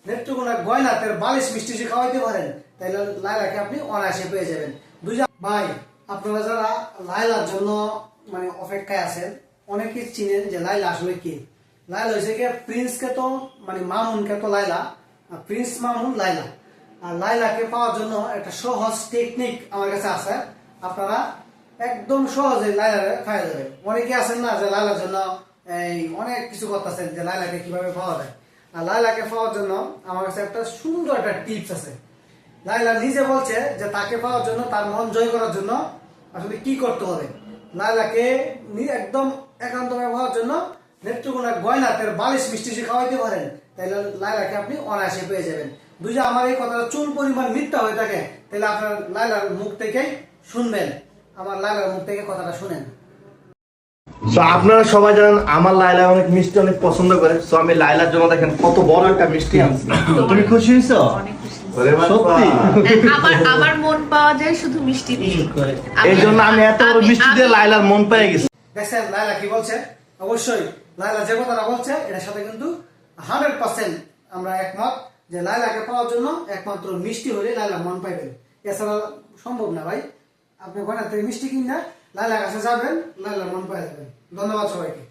নেত্রকোনা গয়নাতের বালিশ মিষ্টি খাওয়াইতে পারেন, তাহলে লাইলাকে আপনি অনায়াসে পেয়ে যাবেন। ভাই, আপনারা যারা লাইলার জন্য মানে অপেক্ষায় আছেন, অনেকেই চিনেন যে লাইলা আসলে কি। লাইলা হয়েছে কি প্রিন্সকে তো মানে মামুনকে তো লাইলা, প্রিন্স মামুন লাইলা। আর লাইলাকে পাওয়ার জন্য একটা সহজ টেকনিক আমার কাছে আছে, আপনারা একদম সহজে লাইলাকে পাওয়া যাবে। অনেকে আছেন না যে লাইলার জন্য এই অনেক কিছু করতেছেন যে লাইলাকে কিভাবে পাওয়া যায়। আর লাইলাকে পাওয়ার জন্য আমার কাছে একটা সুন্দর একটা টিপস আছে। লাইলা নিজে বলছে যে তাকে পাওয়ার জন্য, তার মন জয় করার জন্য আসলে কি করতে হবে। লাইলাকে একদম একান্ত পাওয়ার জন্য নেত্রকোনা গয়নাতের বালিশ মিষ্টি খাওয়াইতে পারেন, তাহলে লাইলাকে আপনি অনায়াসে পেয়ে যাবেন। আমার এই কথাটা চুল পরিমাণ মিথ্যা হয়ে থাকে, তাহলে আপনার লাইলার মুখ থেকে শুনবেন, আমার লাইলার মুখ থেকে কথাটা শুনেন। তো আপনারা সবাই জানেন আমার লাইলা অনেক মিষ্টি অনেক পছন্দ করে। সো আমি লাইলার জন্য দেখেন কত বড় একটা মিষ্টি আনছি। তুমি খুশি হইছো? সত্যি আমার মন পাওয়া যায় শুধু মিষ্টি দিয়ে। এই জন্য আমি এত বড় মিষ্টি দিয়ে লাইলার মন পেয়ে গেছি। দেখছেন লাইলা কি বলছে? অবশ্যই লাইলা যে কথাটা বলছে এটার সাথে কিন্তু 100% আমরা একমত যে লাইলাকে পাওয়ার জন্য একমাত্র মিষ্টি হলে লাইলা মন পাইবেন, এছাড়া সম্ভব না। ভাই, আপনি গয়না থেকে মিষ্টি কিনা লাইলার কাছে যাবেন, লাইলার মন পাই যাবেন। ধন্যবাদ সবাইকে।